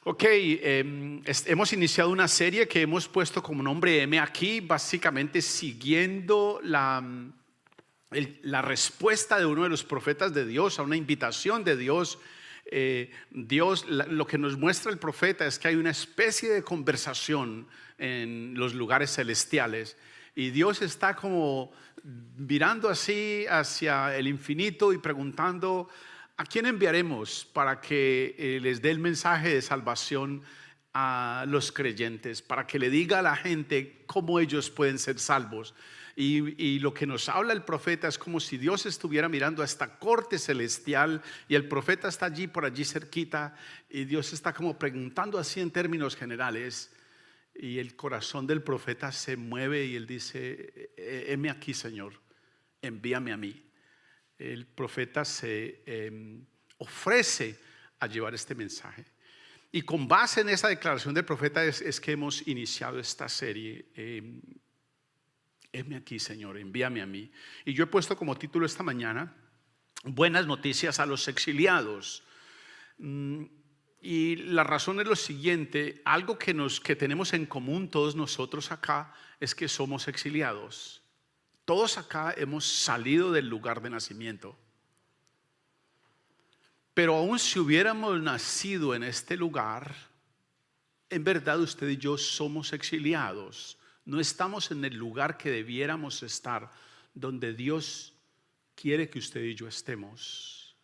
Ok, hemos iniciado una serie que hemos puesto como nombre M aquí, básicamente siguiendo la respuesta de uno de los profetas de Dios a una invitación de Dios. Lo que nos muestra el profeta es que hay una especie de conversación en los lugares celestiales y Dios está como mirando así hacia el infinito y preguntando: ¿a quién enviaremos para que les dé el mensaje de salvación a los creyentes? Para que le diga a la gente cómo ellos pueden ser salvos. Y lo que nos habla el profeta es como si Dios estuviera mirando a esta corte celestial y el profeta está allí, por allí cerquita, y Dios está como preguntando así en términos generales. Y el corazón del profeta se mueve y él dice: heme aquí, Señor, envíame a mí. El profeta se ofrece a llevar este mensaje. Y con base en esa declaración del profeta es que hemos iniciado esta serie. Heme aquí, Señor, envíame a mí. Y yo he puesto como título esta mañana: buenas noticias a los exiliados. Y la razón es lo siguiente: algo que tenemos en común todos nosotros acá es que somos exiliados. Todos acá hemos salido del lugar de nacimiento. Pero aun si hubiéramos nacido en este lugar, en verdad usted y yo somos exiliados. No estamos en el lugar que debiéramos estar, donde Dios quiere que usted y yo estemos.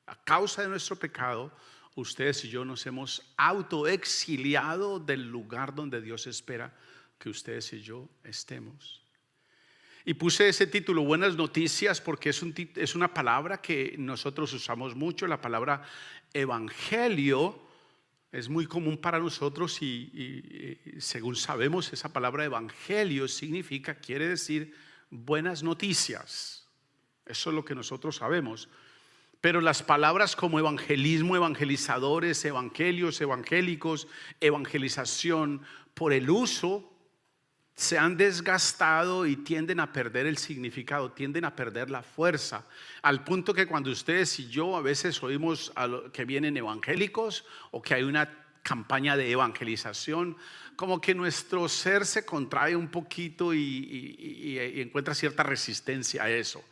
A causa de nuestro pecado, ustedes y yo nos hemos autoexiliado del lugar donde Dios espera que ustedes y yo estemos. Y puse ese título, buenas noticias, porque es una palabra que nosotros usamos mucho. La palabra evangelio es muy común para nosotros y según sabemos, esa palabra evangelio quiere decir buenas noticias. Eso es lo que nosotros sabemos. Pero las palabras como evangelismo, evangelizadores, evangelios, evangélicos, evangelización, por el uso se han desgastado y tienden a perder el significado, tienden a perder la fuerza, al punto que cuando ustedes y yo a veces oímos que vienen evangélicos o que hay una campaña de evangelización, como que nuestro ser se contrae un poquito y encuentra cierta resistencia a eso.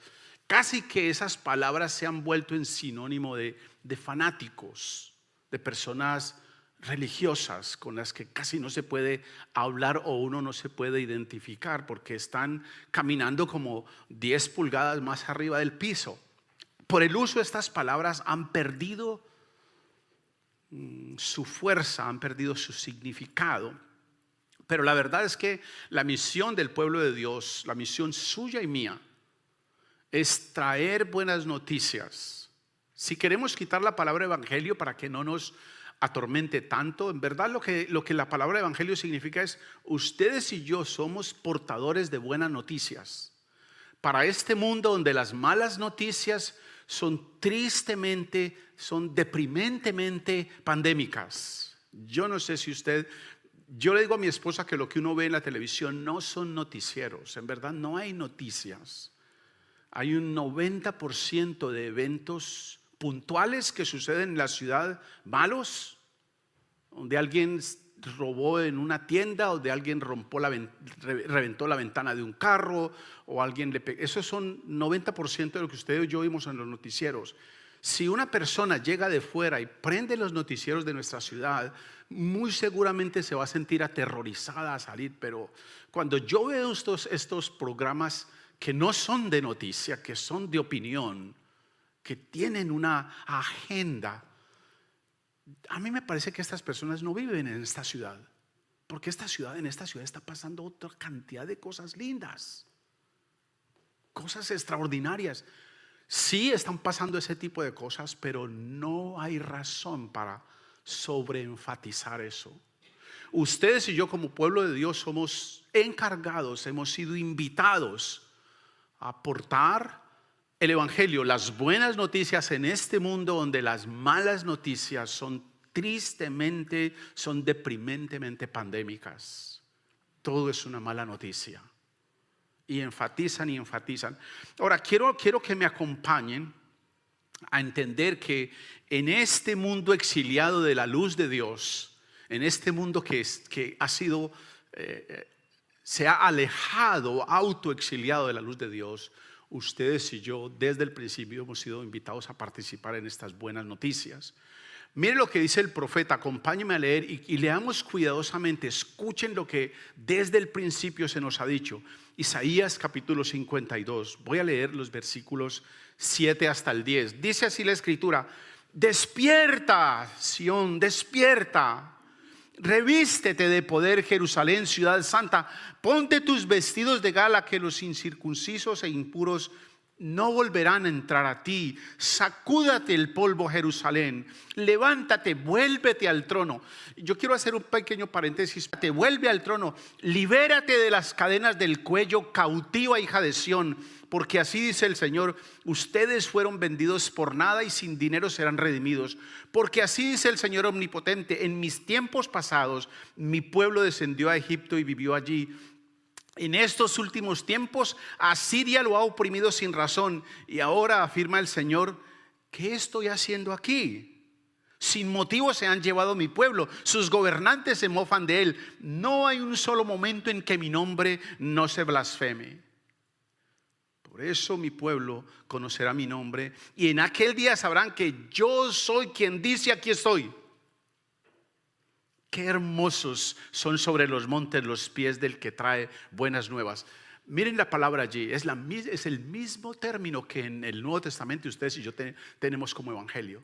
Casi que esas palabras se han vuelto en sinónimo de fanáticos, de personas religiosas con las que casi no se puede hablar o uno no se puede identificar porque están caminando como 10 pulgadas más arriba del piso. Por el uso de estas palabras han perdido su fuerza, han perdido su significado. Pero la verdad es que la misión del pueblo de Dios, la misión suya y mía, es traer buenas noticias. Si queremos quitar la palabra evangelio para que no nos atormente tanto, en verdad lo que la palabra evangelio significa es: ustedes y yo somos portadores de buenas noticias para este mundo donde las malas noticias son tristemente, son deprimentemente pandémicas. Yo no sé si yo le digo a mi esposa que lo que uno ve en la televisión no son noticieros. En verdad no hay noticias. Hay un 90% de eventos puntuales que suceden en la ciudad, malos, donde alguien robó en una tienda o de alguien reventó la ventana de un carro o alguien le pegó. Esos son 90% de lo que usted y yo vimos en los noticieros. Si una persona llega de fuera y prende los noticieros de nuestra ciudad, muy seguramente se va a sentir aterrorizada a salir. Pero cuando yo veo estos programas que no son de noticia, que son de opinión, que tienen una agenda, a mí me parece que estas personas no viven en esta ciudad, porque en esta ciudad está pasando otra cantidad de cosas lindas, cosas extraordinarias. Sí están pasando ese tipo de cosas, pero no hay razón para sobreenfatizar eso. Ustedes y yo como pueblo de Dios somos encargados, hemos sido invitados a aportar el evangelio, las buenas noticias en este mundo donde las malas noticias son deprimentemente pandémicas. Todo es una mala noticia. Y enfatizan. Ahora quiero que me acompañen a entender que en este mundo exiliado de la luz de Dios, en este mundo que ha sido, se ha alejado, autoexiliado de la luz de Dios, ustedes y yo desde el principio hemos sido invitados a participar en estas buenas noticias. Miren lo que dice el profeta, acompáñenme a leer y leamos cuidadosamente, escuchen lo que desde el principio se nos ha dicho. Isaías capítulo 52, voy a leer los versículos 7 hasta el 10. Dice así la escritura: despierta, Sión, despierta, revístete de poder, Jerusalén, ciudad santa, ponte tus vestidos de gala, que los incircuncisos e impuros no volverán a entrar a ti. Sacúdate el polvo, Jerusalén, levántate, vuélvete al trono. Yo quiero hacer un pequeño paréntesis. Te vuelve al trono, libérate de las cadenas del cuello, cautiva hija de Sión, porque así dice el Señor: ustedes fueron vendidos por nada y sin dinero serán redimidos. Porque así dice el Señor omnipotente: en mis tiempos pasados mi pueblo descendió a Egipto y vivió allí. En estos últimos tiempos Asiria lo ha oprimido sin razón. Y ahora afirma el Señor: ¿qué estoy haciendo aquí? Sin motivo se han llevado mi pueblo, sus gobernantes se mofan de él. No hay un solo momento en que mi nombre no se blasfeme. Por eso mi pueblo conocerá mi nombre, y en aquel día sabrán que yo soy quien dice: aquí estoy. Qué hermosos son sobre los montes los pies del que trae buenas nuevas. Miren la palabra allí, es el mismo término que en el Nuevo Testamento ustedes y yo tenemos como evangelio.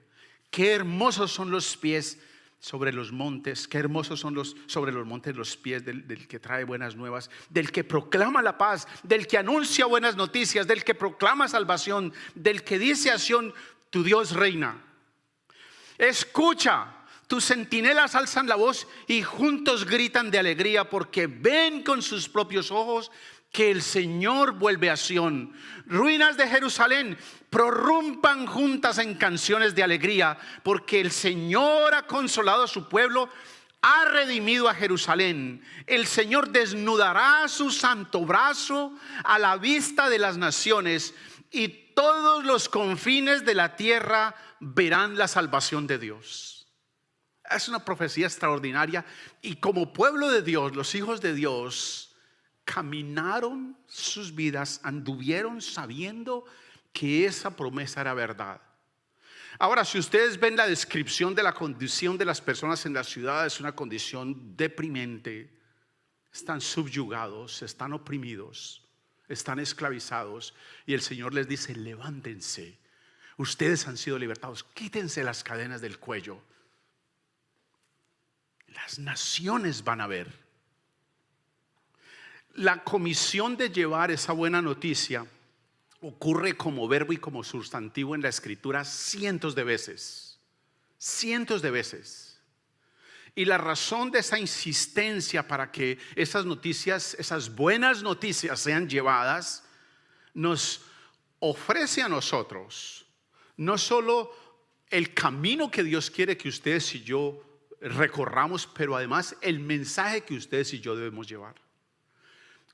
Qué hermosos son los pies sobre los montes, qué hermosos son sobre los montes los pies del que trae buenas nuevas, del que proclama la paz, del que anuncia buenas noticias, del que proclama salvación, del que dice a Sión: tu Dios reina. Escucha, tus centinelas alzan la voz y juntos gritan de alegría, porque ven con sus propios ojos que el Señor vuelve a Sión. Ruinas de Jerusalén, prorrumpan juntas en canciones de alegría, porque el Señor ha consolado a su pueblo, ha redimido a Jerusalén. El Señor desnudará su santo brazo a la vista de las naciones, y todos los confines de la tierra verán la salvación de Dios. Es una profecía extraordinaria, y como pueblo de Dios, los hijos de Dios caminaron sus vidas, anduvieron sabiendo que esa promesa era verdad. Ahora, si ustedes ven la descripción de la condición de las personas en la ciudad, es una condición deprimente. Están subyugados, están oprimidos, están esclavizados, y el Señor les dice: levántense, ustedes han sido libertados, quítense las cadenas del cuello. Las naciones van a ver. La comisión de llevar esa buena noticia ocurre como verbo y como sustantivo en la Escritura cientos de veces. Cientos de veces. Y la razón de esa insistencia para que esas noticias, esas buenas noticias sean llevadas, nos ofrece a nosotros no solo el camino que Dios quiere que ustedes y yo recorramos, pero además el mensaje que ustedes y yo debemos llevar.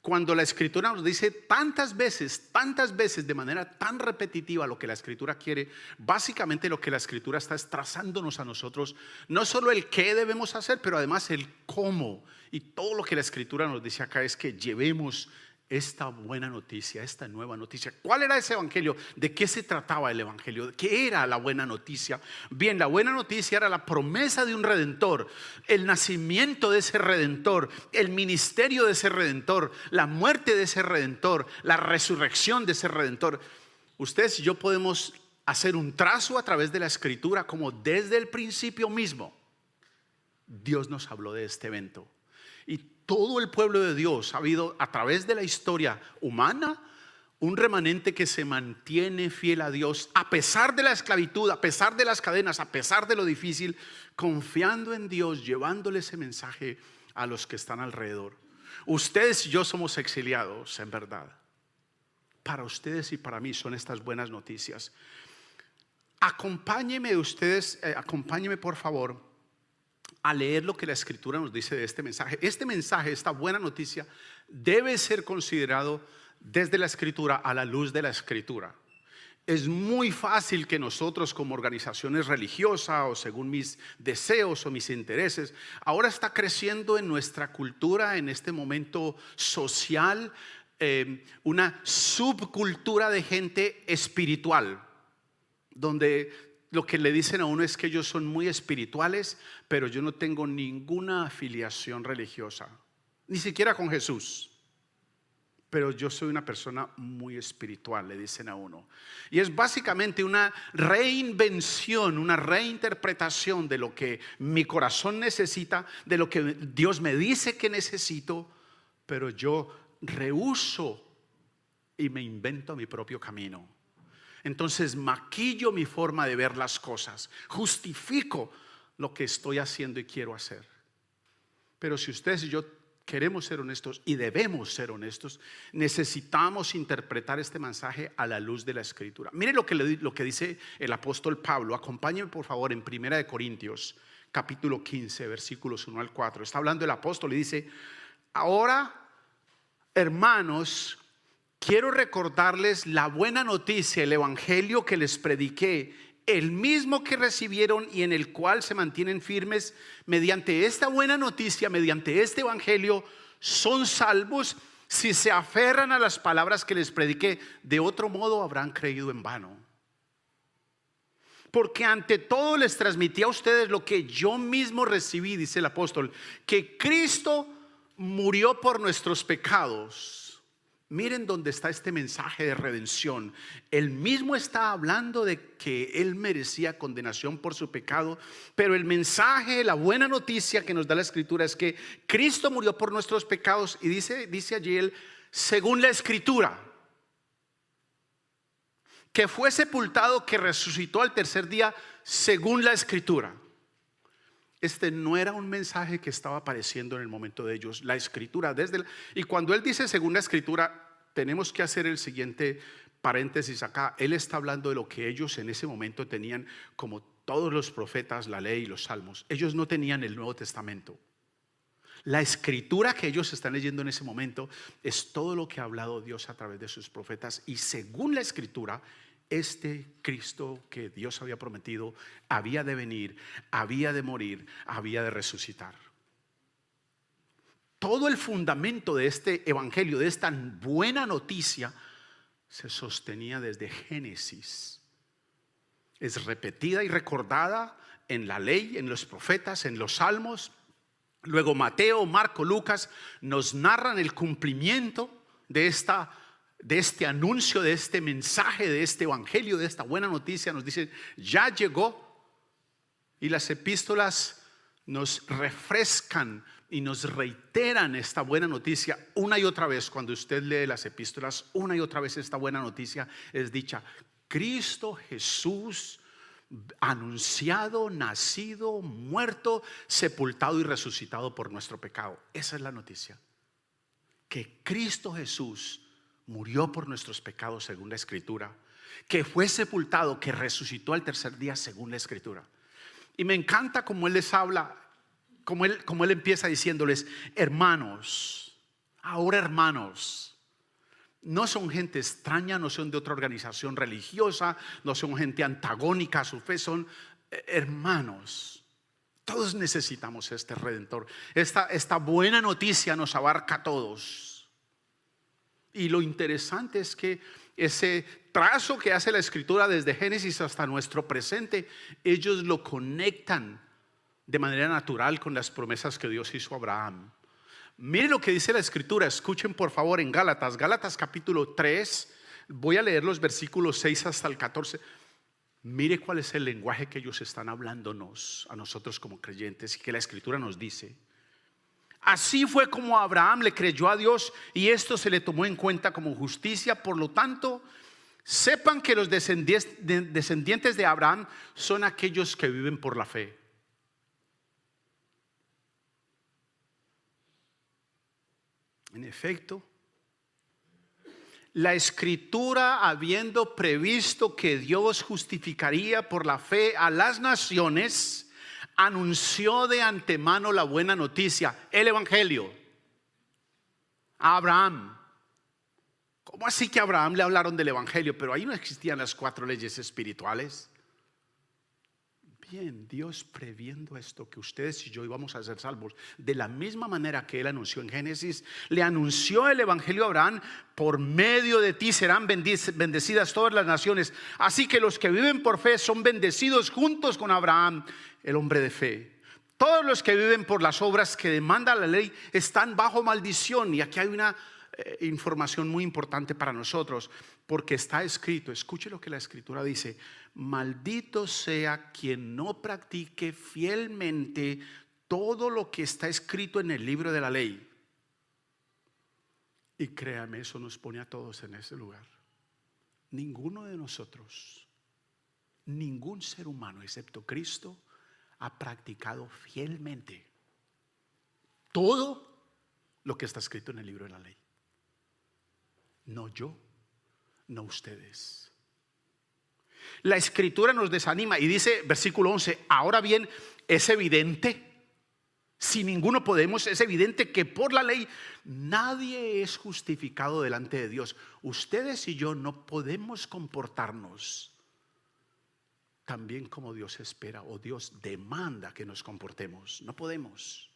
Cuando la Escritura nos dice tantas veces de manera tan repetitiva lo que la Escritura quiere, básicamente lo que la Escritura está es trazándonos a nosotros no solo el qué debemos hacer, pero además el cómo. Y todo lo que la Escritura nos dice acá es que llevemos esta buena noticia, esta nueva noticia. ¿Cuál era ese evangelio? ¿De qué se trataba el evangelio? ¿Qué era la buena noticia? Bien, la buena noticia era la promesa de un redentor, el nacimiento de ese redentor, el ministerio de ese redentor, la muerte de ese redentor, la resurrección de ese redentor. Ustedes y yo podemos hacer un trazo a través de la Escritura, como desde el principio mismo Dios nos habló de este evento. Y todo el pueblo de Dios ha habido a través de la historia humana un remanente que se mantiene fiel a Dios a pesar de la esclavitud, a pesar de las cadenas, a pesar de lo difícil, confiando en Dios, llevándole ese mensaje a los que están alrededor. Ustedes y yo somos exiliados, en verdad. Para ustedes y para mí son estas buenas noticias. Acompáñenme por favor, a leer lo que la Escritura nos dice de este mensaje. Este mensaje, esta buena noticia, debe ser considerado desde la Escritura, a la luz de la Escritura. Es muy fácil que nosotros como organizaciones religiosas o según mis deseos o mis intereses, ahora está creciendo en nuestra cultura, en este momento social, una subcultura de gente espiritual, donde lo que le dicen a uno es que ellos son muy espirituales, pero yo no tengo ninguna afiliación religiosa, ni siquiera con Jesús. Pero yo soy una persona muy espiritual, le dicen a uno. Y es básicamente una reinvención, una reinterpretación de lo que mi corazón necesita, de lo que Dios me dice que necesito, pero yo rehúso y me invento mi propio camino. Entonces maquillo mi forma de ver las cosas, justifico lo que estoy haciendo y quiero hacer. Pero si ustedes y yo queremos ser honestos y debemos ser honestos, necesitamos interpretar este mensaje a la luz de la Escritura. Mire lo que dice el apóstol Pablo. Acompáñenme por favor en 1 Corintios capítulo 15 versículos 1 al 4. Está hablando el apóstol y dice: ahora, hermanos, quiero recordarles la buena noticia, el evangelio que les prediqué, el mismo que recibieron y en el cual se mantienen firmes. Mediante esta buena noticia, mediante este evangelio, son salvos si se aferran a las palabras que les prediqué. De otro modo habrán creído en vano. Porque ante todo les transmití a ustedes lo que yo mismo recibí, dice el apóstol, que Cristo murió por nuestros pecados. Miren dónde está este mensaje de redención. Él mismo está hablando de que él merecía condenación por su pecado, pero el mensaje, la buena noticia que nos da la Escritura es que Cristo murió por nuestros pecados. Y dice allí él, según la Escritura, que fue sepultado, que resucitó al tercer día, según la Escritura. Este no era un mensaje que estaba apareciendo en el momento de ellos. La Escritura y cuando él dice según la Escritura, tenemos que hacer el siguiente paréntesis acá. Él está hablando de lo que ellos en ese momento tenían, como todos los profetas, la ley y los salmos. Ellos no tenían el Nuevo Testamento. La Escritura que ellos están leyendo en ese momento es todo lo que ha hablado Dios a través de sus profetas. Y según la Escritura, este Cristo que Dios había prometido había de venir, había de morir, había de resucitar. Todo el fundamento de este evangelio, de esta buena noticia, se sostenía desde Génesis. Es repetida y recordada en la ley, en los profetas, en los salmos. Luego Mateo, Marco, Lucas nos narran el cumplimiento de este anuncio, de este mensaje, de este evangelio, de esta buena noticia. Nos dicen, ya llegó. Y las epístolas nos refrescan y nos reiteran esta buena noticia una y otra vez. Cuando usted lee las epístolas, una y otra vez esta buena noticia es dicha: Cristo Jesús, anunciado, nacido, muerto, sepultado y resucitado por nuestro pecado. Esa es la noticia, que Cristo Jesús murió por nuestros pecados según la Escritura, que fue sepultado, que resucitó al tercer día según la Escritura. Y me encanta cómo él les habla, como él empieza diciéndoles: hermanos, ahora hermanos. No son gente extraña, no son de otra organización religiosa, no son gente antagónica a su fe, son hermanos. Todos necesitamos este Redentor. Esta buena noticia nos abarca a todos. Y lo interesante es que ese trazo que hace la Escritura desde Génesis hasta nuestro presente, ellos lo conectan de manera natural con las promesas que Dios hizo a Abraham. Mire lo que dice la Escritura. Escuchen por favor en Gálatas capítulo 3. Voy a leer los versículos 6 hasta el 14. Mire cuál es el lenguaje que ellos están hablándonos a nosotros como creyentes, y que la Escritura nos dice: así fue como Abraham le creyó a Dios y esto se le tomó en cuenta como justicia. Por lo tanto, sepan que los descendientes de Abraham son aquellos que viven por la fe. En efecto, la Escritura, habiendo previsto que Dios justificaría por la fe a las naciones, anunció de antemano la buena noticia, el evangelio, a Abraham. ¿Cómo así que a Abraham le hablaron del evangelio? Pero ahí no existían las 4 leyes espirituales. Bien, Dios previendo esto, que ustedes y yo íbamos a ser salvos, de la misma manera que Él anunció en Génesis, le anunció el evangelio a Abraham: por medio de ti serán bendecidas todas las naciones. Así que los que viven por fe son bendecidos juntos con Abraham, el hombre de fe. Todos los que viven por las obras que demanda la ley están bajo maldición. Y aquí hay una información muy importante para nosotros, porque está escrito, escuche lo que la escritura dice: maldito sea quien no practique fielmente todo lo que está escrito en el libro de la ley. Y créame, eso nos pone a todos en ese lugar. Ninguno de nosotros, ningún ser humano excepto Cristo, ha practicado fielmente todo lo que está escrito en el libro de la ley. No yo, no ustedes. La escritura nos desanima y dice, versículo 11: ahora bien, es evidente, si ninguno podemos, es evidente que por la ley nadie es justificado delante de Dios. Ustedes y yo no podemos comportarnos también como Dios espera o Dios demanda que nos comportemos. No podemos.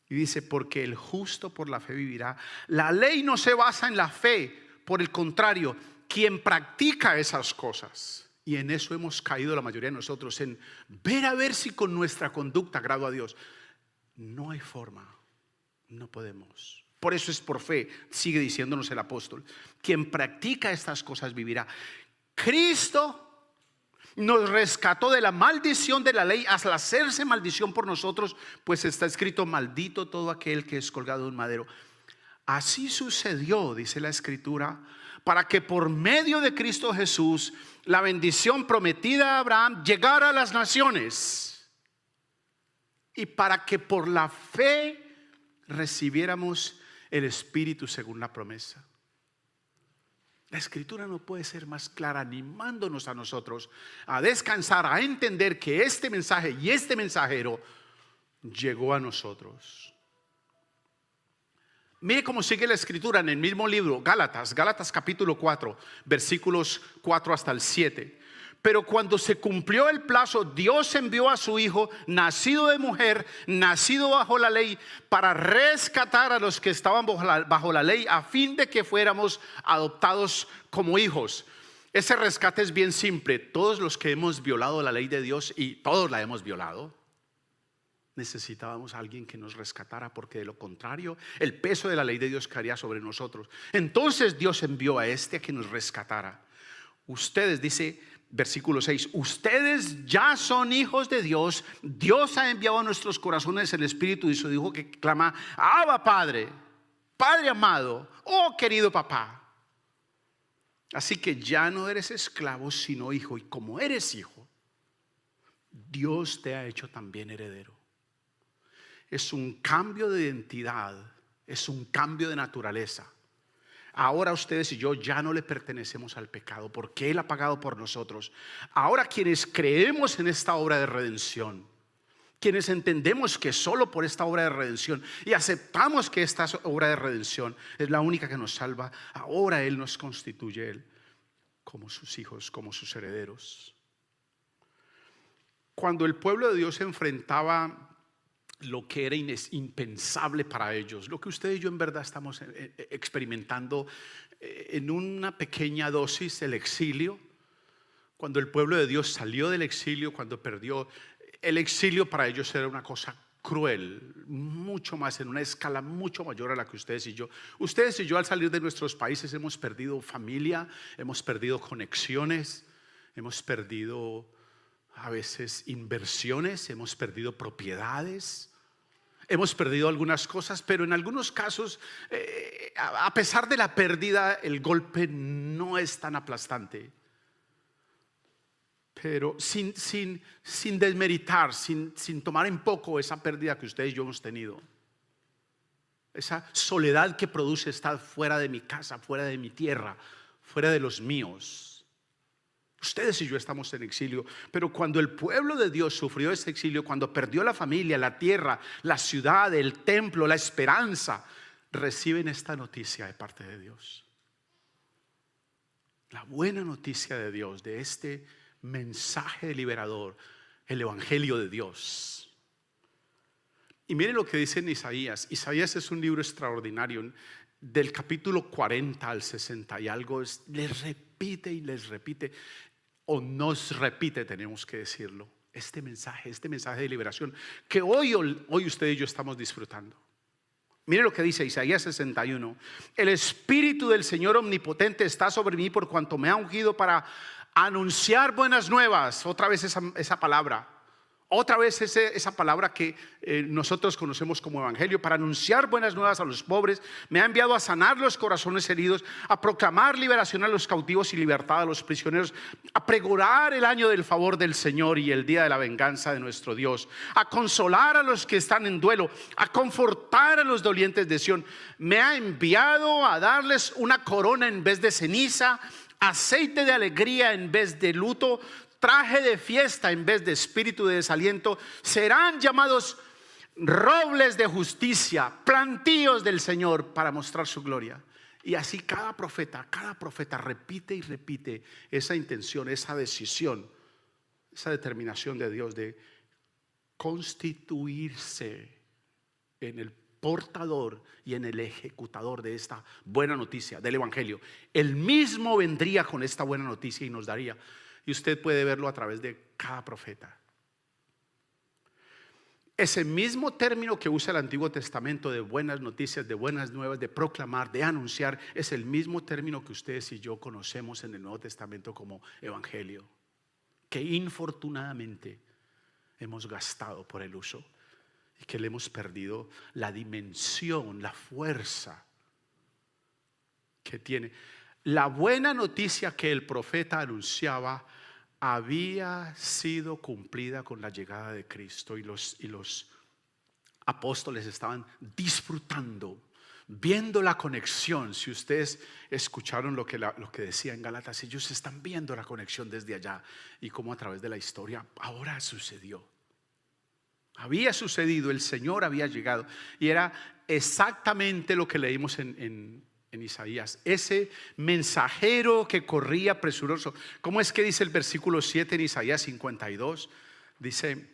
Y dice: porque el justo por la fe vivirá. La ley no se basa en la fe, por el contrario, quien practica esas cosas. Y en eso hemos caído la mayoría de nosotros, en ver a ver si con nuestra conducta agrado a Dios. No hay forma, no podemos. Por eso es por fe, sigue diciéndonos el apóstol. Quien practica estas cosas vivirá. Cristo nos rescató de la maldición de la ley al hacerse maldición por nosotros, pues está escrito: maldito todo aquel que es colgado de un madero. Así sucedió, dice la escritura, para que por medio de Cristo Jesús la bendición prometida a Abraham llegara a las naciones, y para que por la fe recibiéramos el Espíritu según la promesa. La escritura no puede ser más clara, animándonos a nosotros a descansar, a entender que este mensaje y este mensajero llegó a nosotros. Mire cómo sigue la escritura en el mismo libro, Gálatas capítulo 4, versículos 4 hasta el 7. Pero cuando se cumplió el plazo, Dios envió a su Hijo, nacido de mujer, nacido bajo la ley, para rescatar a los que estaban bajo la ley, a fin de que fuéramos adoptados como hijos. Ese rescate es bien simple. Todos los que hemos violado la ley de Dios, y todos la hemos violado, necesitábamos a alguien que nos rescatara, porque de lo contrario el peso de la ley de Dios caería sobre nosotros. Entonces Dios envió a este a que nos rescatara. Ustedes, dice versículo 6, ustedes ya son hijos de Dios. Dios ha enviado a nuestros corazones el Espíritu y su Hijo, que clama: Abba, Padre, Padre amado, oh querido papá. Así que ya no eres esclavo, sino hijo. Y como eres hijo, Dios te ha hecho también heredero. Es un cambio de identidad, es un cambio de naturaleza. Ahora ustedes y yo ya no le pertenecemos al pecado, porque Él ha pagado por nosotros. Ahora quienes creemos en esta obra de redención, quienes entendemos que solo por esta obra de redención y aceptamos que esta obra de redención es la única que nos salva, ahora Él nos constituye Él como sus hijos, como sus herederos. Cuando el pueblo de Dios se enfrentaba lo que era impensable para ellos, lo que usted y yo en verdad estamos experimentando en una pequeña dosis, el exilio. Cuando el pueblo de Dios salió del exilio, cuando perdió el exilio, para ellos era una cosa cruel, mucho más, en una escala mucho mayor a la que ustedes y yo. Ustedes y yo, al salir de nuestros países, hemos perdido familia, hemos perdido conexiones, hemos perdido a veces inversiones, hemos perdido propiedades, hemos perdido algunas cosas, pero en algunos casos, a pesar de la pérdida, el golpe no es tan aplastante. Pero sin desmeritar, sin tomar en poco esa pérdida que ustedes y yo hemos tenido, esa soledad que produce estar fuera de mi casa, fuera de mi tierra, fuera de los míos. Ustedes y yo estamos en exilio, pero cuando el pueblo de Dios sufrió ese exilio, cuando perdió la familia, la tierra, la ciudad, el templo, la esperanza, reciben esta noticia de parte de Dios. La buena noticia de Dios, de este mensaje liberador, el Evangelio de Dios. Y miren lo que dice en Isaías. Isaías es un libro extraordinario. Del capítulo 40 al 60 y algo, les repite y les repite, o nos repite, tenemos que decirlo, este mensaje de liberación que hoy usted y yo estamos disfrutando. Mire lo que dice Isaías 61. El Espíritu del Señor Omnipotente está sobre mí por cuanto me ha ungido para anunciar buenas nuevas. Otra vez esa palabra. Otra vez esa palabra que nosotros conocemos como evangelio, para anunciar buenas nuevas a los pobres. Me ha enviado a sanar los corazones heridos, a proclamar liberación a los cautivos y libertad a los prisioneros, a pregonar el año del favor del Señor y el día de la venganza de nuestro Dios, a consolar a los que están en duelo, a confortar a los dolientes de Sión. Me ha enviado a darles una corona en vez de ceniza, aceite de alegría en vez de luto, traje de fiesta en vez de espíritu de desaliento. Serán llamados robles de justicia, plantíos del Señor para mostrar su gloria. Y así cada profeta repite y repite esa intención, esa decisión, esa determinación de Dios de constituirse en el portador y en el ejecutador de esta buena noticia del evangelio. Él mismo vendría con esta buena noticia y nos daría. Y usted puede verlo a través de cada profeta. Ese mismo término que usa el Antiguo Testamento de buenas noticias, de buenas nuevas, de proclamar, de anunciar, es el mismo término que ustedes y yo conocemos en el Nuevo Testamento como evangelio, que infortunadamente hemos gastado por el uso y que le hemos perdido la dimensión, la fuerza que tiene. La buena noticia que el profeta anunciaba había sido cumplida con la llegada de Cristo, y los apóstoles estaban disfrutando, viendo la conexión. Si ustedes escucharon lo que decía en Gálatas, ellos están viendo la conexión desde allá y cómo a través de la historia ahora sucedió. Había sucedido, el Señor había llegado, y era exactamente lo que leímos en Isaías, ese mensajero que corría presuroso. ¿Cómo es que dice el versículo 7 en Isaías 52? Dice: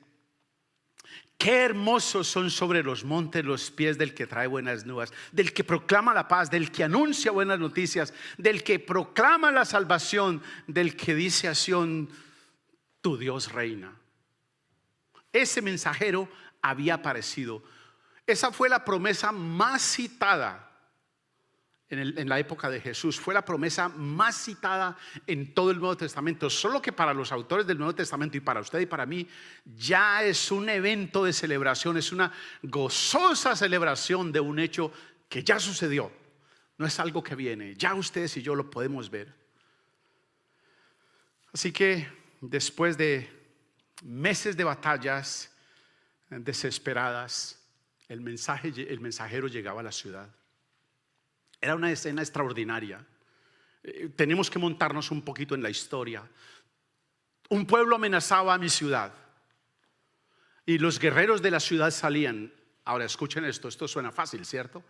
qué hermosos son sobre los montes los pies del que trae buenas nuevas, del que proclama la paz, del que anuncia buenas noticias, del que proclama la salvación, del que dice a Sión: tu Dios reina. Ese mensajero había aparecido. Esa fue la promesa más citada en la época de Jesús. Fue la promesa más citada en todo el Nuevo Testamento. Solo que para los autores del Nuevo Testamento y para usted y para mí ya es un evento de celebración, es una gozosa celebración de un hecho que ya sucedió. No es algo que viene, ya ustedes y yo lo podemos ver. Así que después de meses de batallas desesperadas, el mensajero llegaba a la ciudad. Era una escena extraordinaria. Tenemos que montarnos un poquito en la historia. Un pueblo amenazaba a mi ciudad y los guerreros de la ciudad salían. Ahora escuchen esto suena fácil, ¿cierto?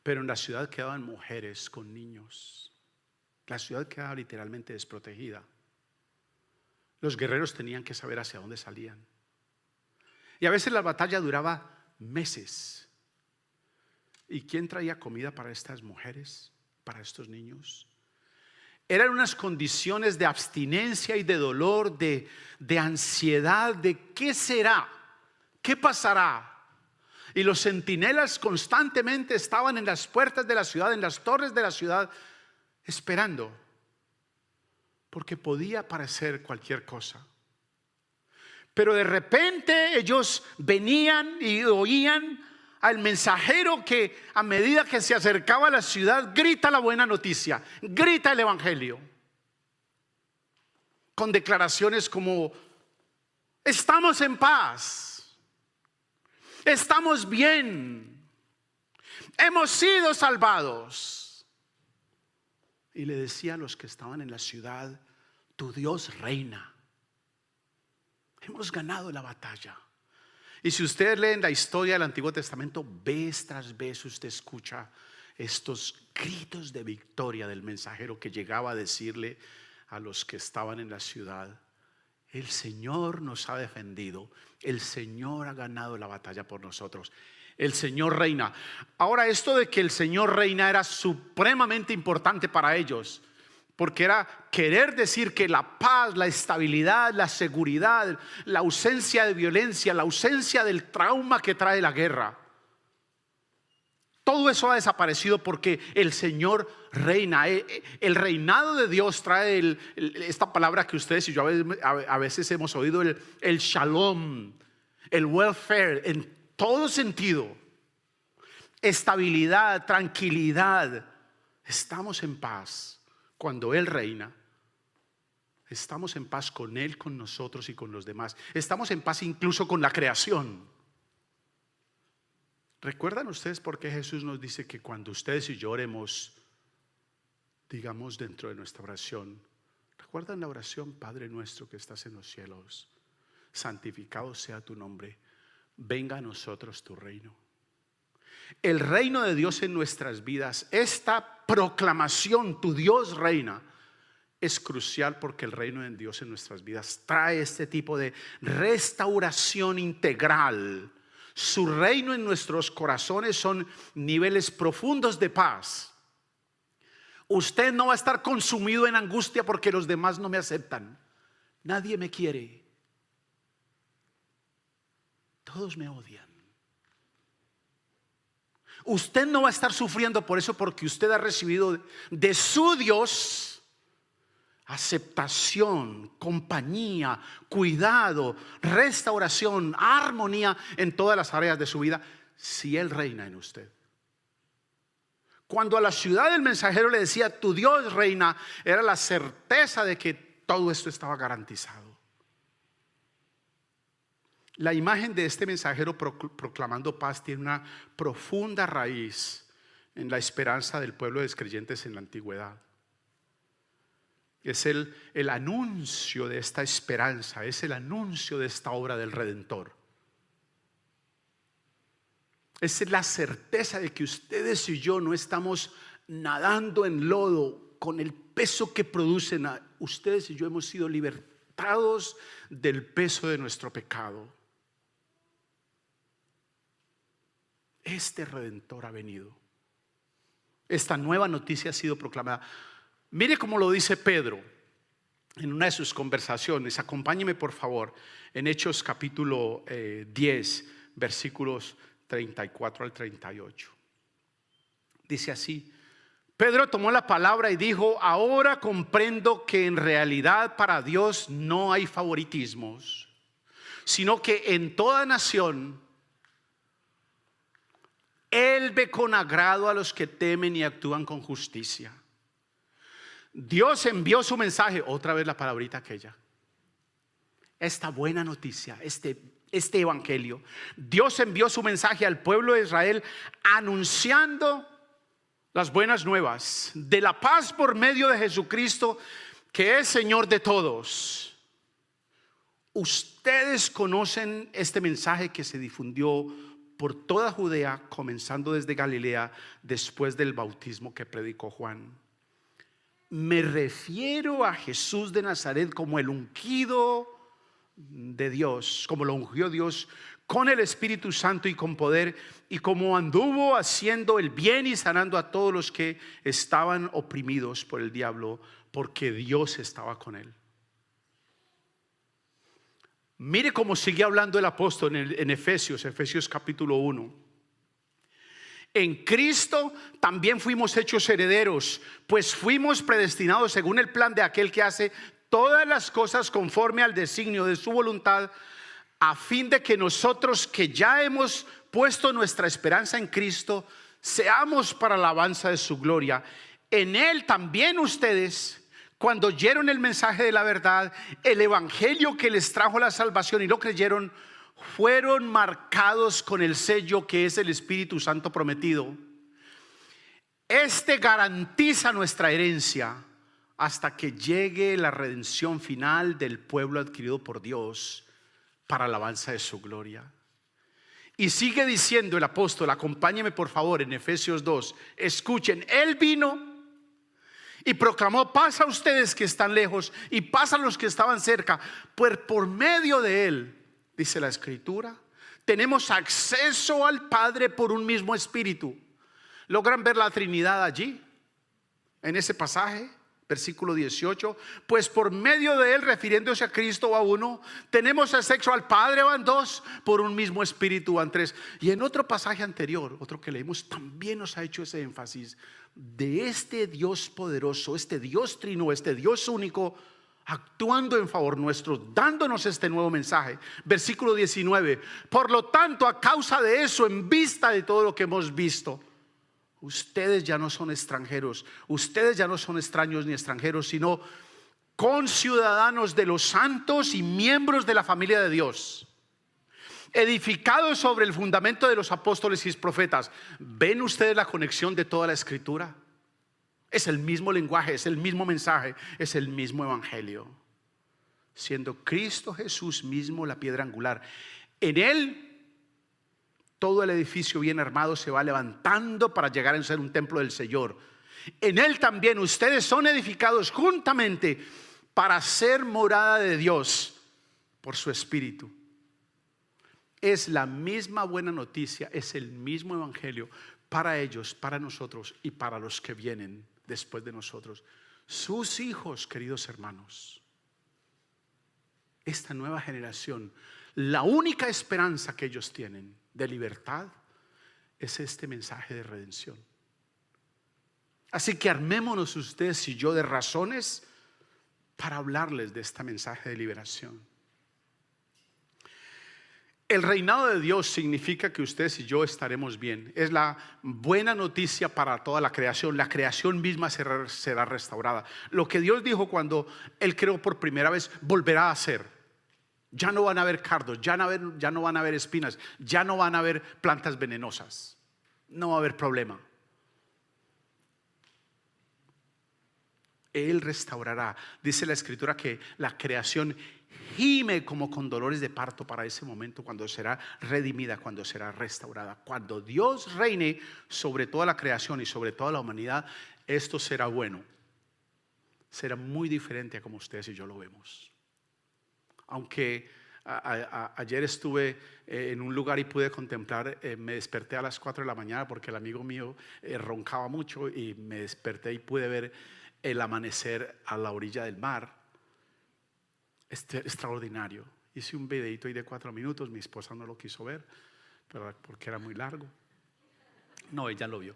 Pero en la ciudad quedaban mujeres con niños. La ciudad quedaba literalmente desprotegida. Los guerreros tenían que saber hacia dónde salían. Y a veces la batalla duraba meses. ¿Y quién traía comida para estas mujeres, para estos niños? Eran unas condiciones de abstinencia y de dolor, de ansiedad, de ¿qué será? ¿Qué pasará? Y los centinelas constantemente estaban en las puertas de la ciudad, en las torres de la ciudad, esperando, porque podía parecer cualquier cosa. Pero de repente ellos venían y oían al mensajero que a medida que se acercaba a la ciudad grita la buena noticia, grita el evangelio, con declaraciones como: estamos en paz, estamos bien, hemos sido salvados. Y le decía a los que estaban en la ciudad: tu Dios reina, hemos ganado la batalla. Y si ustedes leen la historia del Antiguo Testamento, vez tras vez usted escucha estos gritos de victoria del mensajero que llegaba a decirle a los que estaban en la ciudad: el Señor nos ha defendido, el Señor ha ganado la batalla por nosotros, el Señor reina. Ahora, esto de que el Señor reina era supremamente importante para ellos, porque era querer decir que la paz, la estabilidad, la seguridad, la ausencia de violencia, la ausencia del trauma que trae la guerra, todo eso ha desaparecido porque el Señor reina. El reinado de Dios trae esta palabra que ustedes y yo a veces hemos oído, el shalom, el welfare, en todo sentido. Estabilidad, tranquilidad. Estamos en paz cuando Él reina. Estamos en paz con Él, con nosotros y con los demás. Estamos en paz incluso con la creación. ¿Recuerdan ustedes por qué Jesús nos dice que cuando ustedes y yo oremos, digamos dentro de nuestra oración? ¿Recuerdan la oración? Padre nuestro que estás en los cielos, santificado sea tu nombre, venga a nosotros tu reino. El reino de Dios en nuestras vidas, esta proclamación, tu Dios reina, es crucial porque el reino de Dios en nuestras vidas trae este tipo de restauración integral. Su reino en nuestros corazones son niveles profundos de paz. Usted no va a estar consumido en angustia porque los demás no me aceptan. Nadie me quiere. Todos me odian. Usted no va a estar sufriendo por eso porque usted ha recibido de su Dios aceptación, compañía, cuidado, restauración, armonía en todas las áreas de su vida, si Él reina en usted. Cuando a la ciudad del mensajero le decía tu Dios reina, era la certeza de que todo esto estaba garantizado. La imagen de este mensajero proclamando paz tiene una profunda raíz en la esperanza del pueblo de creyentes en la antigüedad. Es el anuncio de esta esperanza, es el anuncio de esta obra del Redentor. Es la certeza de que ustedes y yo no estamos nadando en lodo con el peso que producen. Ustedes y yo hemos sido libertados del peso de nuestro pecado. Este Redentor ha venido. Esta nueva noticia ha sido proclamada. Mire cómo lo dice Pedro en una de sus conversaciones. Acompáñeme por favor en Hechos capítulo 10 versículos 34 al 38. Dice así: Pedro tomó la palabra y dijo: ahora comprendo que en realidad para Dios no hay favoritismos, sino que en toda nación Él ve con agrado a los que temen y actúan con justicia. Dios envió su mensaje, otra vez la palabrita aquella, esta buena noticia, este evangelio. Dios envió su mensaje al pueblo de Israel anunciando las buenas nuevas de la paz por medio de Jesucristo, que es Señor de todos. Ustedes conocen este mensaje que se difundió por toda Judea, comenzando desde Galilea, después del bautismo que predicó Juan. Me refiero a Jesús de Nazaret como el ungido de Dios, como lo ungió Dios con el Espíritu Santo y con poder, y como anduvo haciendo el bien y sanando a todos los que estaban oprimidos por el diablo, porque Dios estaba con él. Mire cómo sigue hablando el apóstol en Efesios capítulo 1. En Cristo también fuimos hechos herederos, pues fuimos predestinados según el plan de aquel que hace todas las cosas conforme al designio de su voluntad, a fin de que nosotros que ya hemos puesto nuestra esperanza en Cristo, seamos para la alabanza de su gloria. En Él también ustedes, cuando oyeron el mensaje de la verdad, el evangelio que les trajo la salvación y lo creyeron, fueron marcados con el sello que es el Espíritu Santo prometido. Este garantiza nuestra herencia hasta que llegue la redención final del pueblo adquirido por Dios para alabanza de su gloria. Y sigue diciendo el apóstol, acompáñeme por favor en Efesios 2. Escuchen, Él vino y proclamó paz a ustedes que están lejos y paz a los que estaban cerca. Pues por medio de Él, dice la Escritura, tenemos acceso al Padre por un mismo Espíritu. ¿Logran ver la Trinidad allí? En ese pasaje, versículo 18. Pues por medio de Él, refiriéndose a Cristo, va uno. Tenemos acceso al Padre, van dos. Por un mismo Espíritu, van tres. Y en otro pasaje anterior, otro que leímos, también nos ha hecho ese énfasis de este Dios poderoso, este Dios trino, este Dios único, actuando en favor nuestro, dándonos este nuevo mensaje. Versículo 19. Por lo tanto, a causa de eso, en vista de todo lo que hemos visto, ustedes ya no son extranjeros, ustedes ya no son extraños ni extranjeros, sino conciudadanos de los santos y miembros de la familia de Dios, edificados sobre el fundamento de los apóstoles y profetas. ¿Ven ustedes la conexión de toda la Escritura? Es el mismo lenguaje, es el mismo mensaje, es el mismo evangelio, siendo Cristo Jesús mismo la piedra angular. En Él todo el edificio bien armado se va levantando para llegar a ser un templo del Señor. En Él también ustedes son edificados juntamente para ser morada de Dios por su Espíritu. Es la misma buena noticia, es el mismo evangelio para ellos, para nosotros y para los que vienen después de nosotros. Sus hijos, queridos hermanos, esta nueva generación, la única esperanza que ellos tienen de libertad es este mensaje de redención. Así que armémonos ustedes y yo de razones para hablarles de este mensaje de liberación. El reinado de Dios significa que ustedes y yo estaremos bien. Es la buena noticia para toda la creación. La creación misma será restaurada. Lo que Dios dijo cuando Él creó por primera vez, volverá a hacer. Ya no van a haber cardos, ya no van a haber espinas, ya no van a haber plantas venenosas. No va a haber problema. Él restaurará. Dice la Escritura que la creación gime como con dolores de parto para ese momento, cuando será redimida, cuando será restaurada. Cuando Dios reine sobre toda la creación y sobre toda la humanidad, esto será bueno. Será muy diferente a como ustedes y yo lo vemos. Aunque ayer estuve en un lugar y pude contemplar, me desperté a las 4 de la mañana porque el amigo mío roncaba mucho, y me desperté y pude ver el amanecer a la orilla del mar. Extraordinario. Hice un videito ahí de 4 minutos, mi esposa no lo quiso ver porque era muy largo. No, ella lo vio.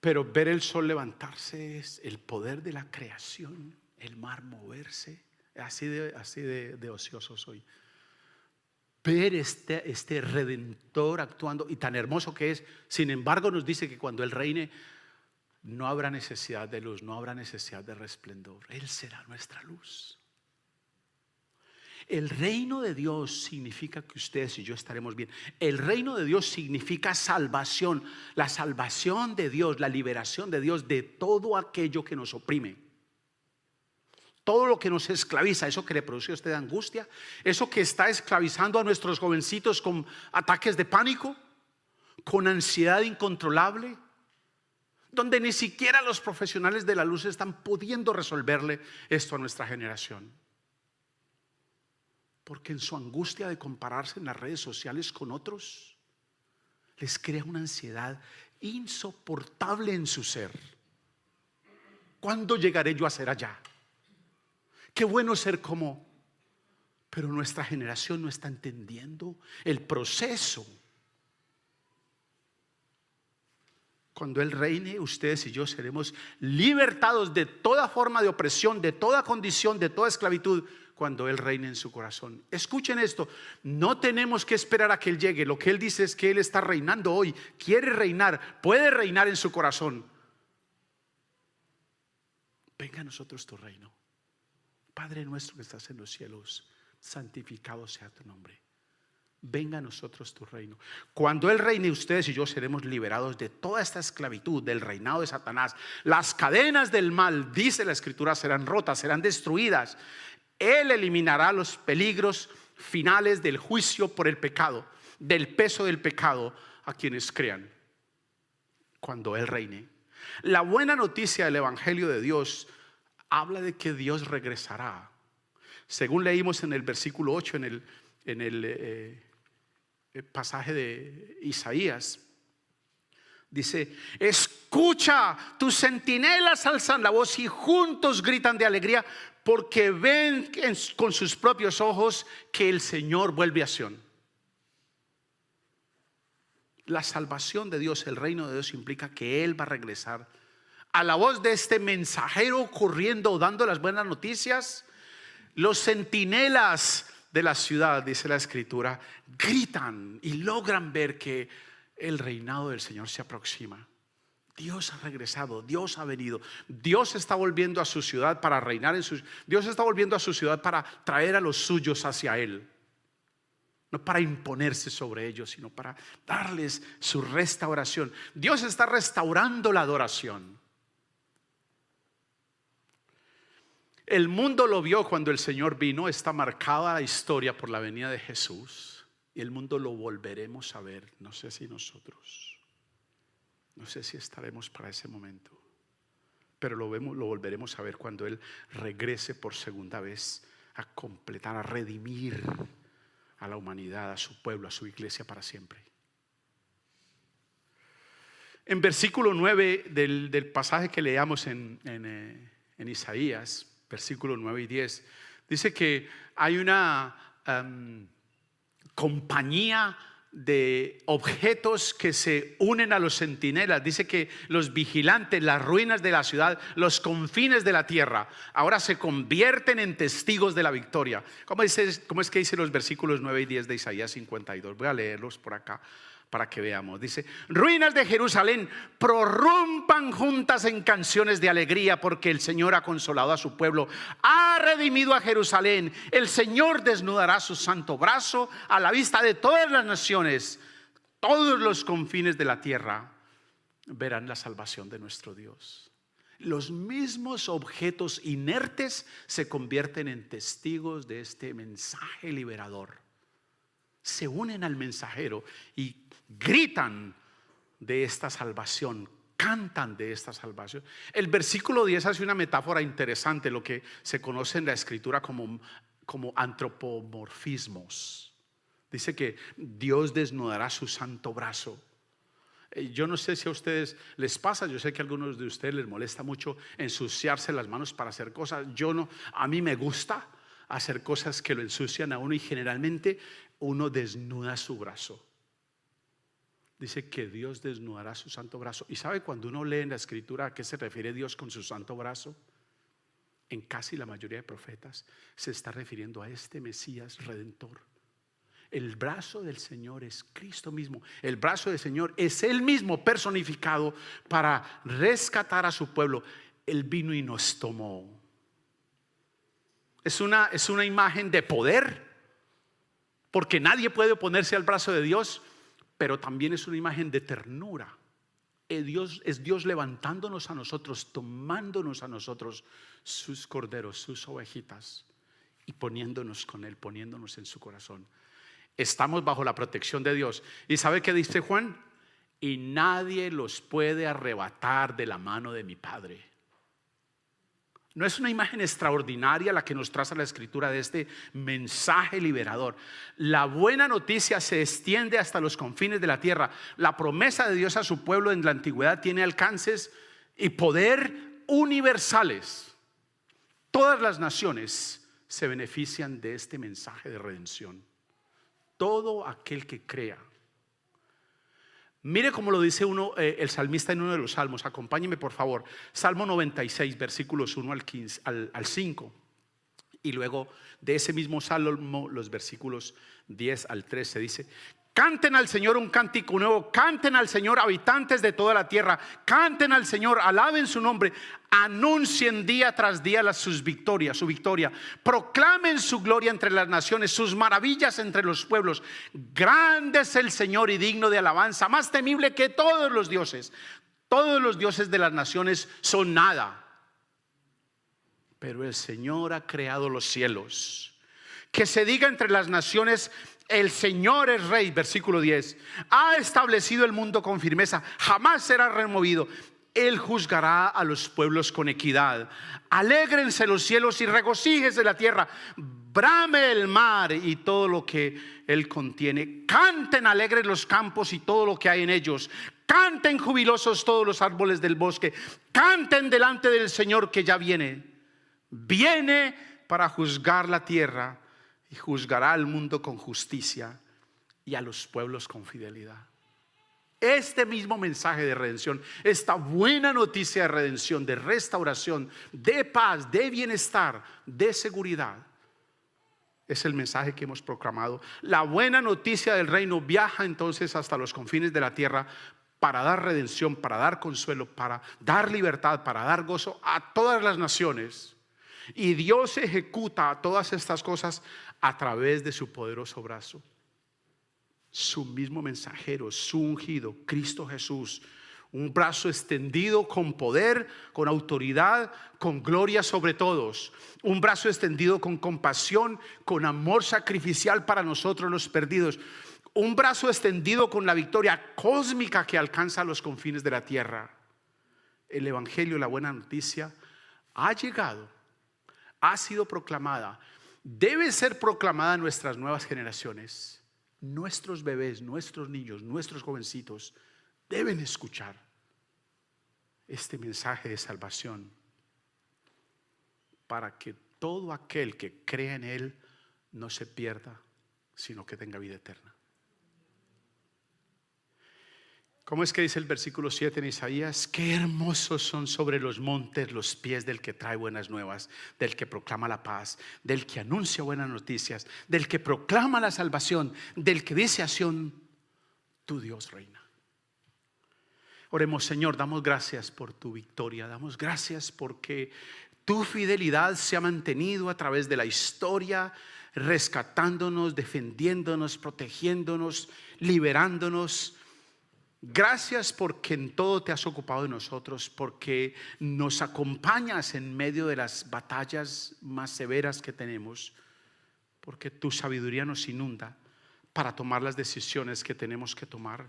Pero ver el sol levantarse es el poder de la creación, el mar moverse. Así de ocioso soy. Ver este Redentor actuando, y tan hermoso que es. Sin embargo, nos dice que cuando Él reine, no habrá necesidad de luz, no habrá necesidad de resplendor. Él será nuestra luz. El reino de Dios significa que ustedes y yo estaremos bien. El reino de Dios significa salvación. La salvación de Dios, la liberación de Dios de todo aquello que nos oprime. Todo lo que nos esclaviza, eso que le produce a usted angustia, eso que está esclavizando a nuestros jovencitos con ataques de pánico, con ansiedad incontrolable, donde ni siquiera los profesionales de la luz están pudiendo resolverle esto a nuestra generación. Porque en su angustia de compararse en las redes sociales con otros, les crea una ansiedad insoportable en su ser. ¿Cuándo llegaré yo a ser allá? Qué bueno ser como. Pero nuestra generación no está entendiendo el proceso. Cuando Él reine, ustedes y yo seremos libertados de toda forma de opresión, de toda condición, de toda esclavitud, cuando Él reine en su corazón. Escuchen esto, no tenemos que esperar a que Él llegue. Lo que Él dice es que Él está reinando hoy, quiere reinar, puede reinar en su corazón. Venga a nosotros tu reino. Padre nuestro que estás en los cielos, santificado sea tu nombre. Venga a nosotros tu reino. Cuando Él reine, ustedes y yo seremos liberados de toda esta esclavitud, del reinado de Satanás. Las cadenas del mal, dice la Escritura, serán rotas, serán destruidas. Él eliminará los peligros finales del juicio por el pecado. del peso del pecado a quienes crean cuando Él reine. La buena noticia del Evangelio de Dios habla de que Dios regresará. Según leímos en el versículo 8 en el pasaje de Isaías, dice: escucha, tus centinelas alzan la voz y juntos gritan de alegría, porque ven con sus propios ojos que el Señor vuelve a Sión. La salvación de Dios, el reino de Dios, implica que Él va a regresar. A la voz de este mensajero corriendo, dando las buenas noticias, los centinelas de la ciudad, dice la Escritura, gritan y logran ver que el reinado del Señor se aproxima. Dios ha regresado, Dios ha venido, Dios está volviendo a su ciudad para reinar Dios está volviendo a su ciudad para traer a los suyos hacia Él. No para imponerse sobre ellos, sino para darles su restauración. Dios está restaurando la adoración. El mundo lo vio cuando el Señor vino. Está marcada la historia por la venida de Jesús. Y el mundo lo volveremos a ver. No sé si nosotros, no sé si estaremos para ese momento, pero lo volveremos a ver cuando Él regrese por segunda vez a completar, a redimir a la humanidad, a su pueblo, a su iglesia para siempre. En versículo 9 del pasaje que leamos en Isaías, versículos 9 y 10, dice que hay una compañía de objetos que se unen a los centinelas. Dice que los vigilantes, las ruinas de la ciudad, los confines de la tierra, ahora se convierten en testigos de la victoria. ¿Cómo es que dice los versículos 9 y 10 de Isaías 52? Voy a leerlos por acá para que veamos. Dice: ruinas de Jerusalén, prorrumpan juntas en canciones de alegría, porque el Señor ha consolado a su pueblo, ha redimido a Jerusalén. El Señor desnudará su santo brazo a la vista de todas las naciones. Todos los confines de la tierra verán la salvación de nuestro Dios. Los mismos objetos inertes se convierten en testigos de este mensaje liberador. Se unen al mensajero y gritan de esta salvación, cantan de esta salvación. El versículo 10 hace una metáfora interesante, lo que se conoce en la Escritura como antropomorfismos. Dice que Dios desnudará su santo brazo. Yo no sé si a ustedes les pasa, yo sé que a algunos de ustedes les molesta mucho ensuciarse las manos para hacer cosas. Yo no, a mí me gusta hacer cosas que lo ensucian a uno, y generalmente uno desnuda su brazo. Dice que Dios desnudará su santo brazo. ¿Y sabe cuando uno lee en la Escritura a qué se refiere Dios con su santo brazo? En casi la mayoría de profetas se está refiriendo a este Mesías redentor. El brazo del Señor es Cristo mismo. El brazo del Señor es Él mismo personificado para rescatar a su pueblo. Él vino y nos tomó. Es una imagen de poder, porque nadie puede oponerse al brazo de Dios. Pero también es una imagen de ternura. Es Dios levantándonos a nosotros, tomándonos a nosotros, sus corderos, sus ovejitas, y poniéndonos con Él, poniéndonos en su corazón. Estamos bajo la protección de Dios. ¿Y sabe qué dice Juan? Y nadie los puede arrebatar de la mano de mi Padre. ¿No es una imagen extraordinaria la que nos traza la Escritura de este mensaje liberador? La buena noticia se extiende hasta los confines de la tierra. La promesa de Dios a su pueblo en la antigüedad tiene alcances y poder universales. Todas las naciones se benefician de este mensaje de redención. Todo aquel que crea. Mire cómo lo dice el salmista en uno de los salmos. Acompáñeme por favor. Salmo 96, versículos 1 al 5. Y luego de ese mismo salmo, los versículos 10 al 13, dice: canten al Señor un cántico nuevo, canten al Señor habitantes de toda la tierra, canten al Señor, alaben su nombre, anuncien día tras día su victoria, proclamen su gloria entre las naciones, sus maravillas entre los pueblos. Grande es el Señor y digno de alabanza, más temible que todos los dioses. Todos los dioses de las naciones son nada, pero el Señor ha creado los cielos. Que se diga entre las naciones: El Señor es rey, versículo 10. Ha establecido el mundo con firmeza, jamás será removido. Él juzgará a los pueblos con equidad. Alégrense los cielos y regocíjese la tierra. Brame el mar y todo lo que él contiene. Canten alegres los campos y todo lo que hay en ellos. Canten jubilosos todos los árboles del bosque. Canten delante del Señor que ya viene. Viene para juzgar la tierra y juzgará al mundo con justicia y a los pueblos con fidelidad. Este mismo mensaje de redención, esta buena noticia de redención, de restauración, de paz, de bienestar, de seguridad, es el mensaje que hemos proclamado. La buena noticia del reino viaja entonces hasta los confines de la tierra para dar redención, para dar consuelo, para dar libertad, para dar gozo a todas las naciones. Y Dios ejecuta todas estas cosas a través de su poderoso brazo. Su mismo mensajero, su ungido, Cristo Jesús. Un brazo extendido con poder, con autoridad, con gloria sobre todos. Un brazo extendido con compasión, con amor sacrificial para nosotros los perdidos. Un brazo extendido con la victoria cósmica que alcanza los confines de la tierra. El evangelio, la buena noticia, ha llegado, ha sido proclamada, debe ser proclamada a nuestras nuevas generaciones. Nuestros bebés, nuestros niños, nuestros jovencitos deben escuchar este mensaje de salvación para que todo aquel que crea en él no se pierda, sino que tenga vida eterna. ¿Cómo es que dice el versículo 7 en Isaías? Qué hermosos son sobre los montes los pies del que trae buenas nuevas, del que proclama la paz, del que anuncia buenas noticias, del que proclama la salvación, del que dice a Sión, tu Dios reina. Oremos, Señor, damos gracias por tu victoria, damos gracias porque tu fidelidad se ha mantenido a través de la historia, rescatándonos, defendiéndonos, protegiéndonos, liberándonos. Gracias porque en todo te has ocupado de nosotros, porque nos acompañas en medio de las batallas más severas que tenemos, porque tu sabiduría nos inunda para tomar las decisiones que tenemos que tomar.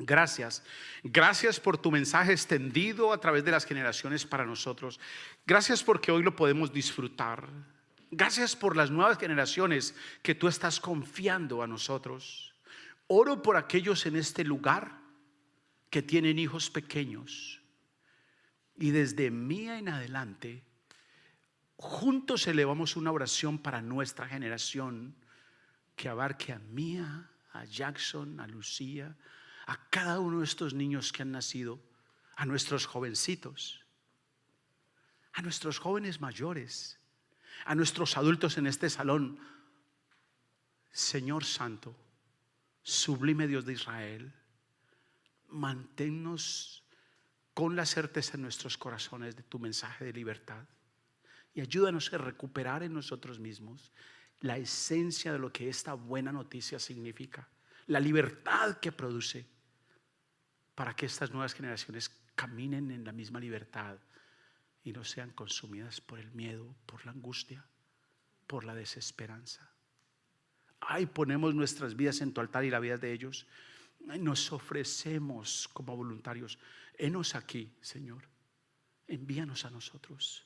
Gracias, gracias por tu mensaje extendido a través de las generaciones para nosotros. Gracias porque hoy lo podemos disfrutar. Gracias por las nuevas generaciones que tú estás confiando a nosotros. Oro por aquellos en este lugar que tienen hijos pequeños y desde Mía en adelante juntos elevamos una oración para nuestra generación que abarque a Mía, a Jackson, a Lucía, a cada uno de estos niños que han nacido, a nuestros jovencitos, a nuestros jóvenes mayores, a nuestros adultos en este salón. Señor Santo, sublime Dios de Israel, manténnos con la certeza en nuestros corazones de tu mensaje de libertad y ayúdanos a recuperar en nosotros mismos la esencia de lo que esta buena noticia significa, la libertad que produce, para que estas nuevas generaciones caminen en la misma libertad y no sean consumidas por el miedo, por la angustia, por la desesperanza. Ay, ponemos nuestras vidas en tu altar y la vida de ellos. Nos ofrecemos como voluntarios. Henos aquí, Señor. Envíanos a nosotros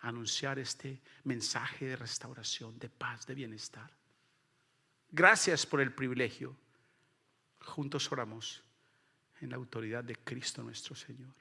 a anunciar este mensaje de restauración, de paz, de bienestar. Gracias por el privilegio. Juntos oramos en la autoridad de Cristo nuestro Señor.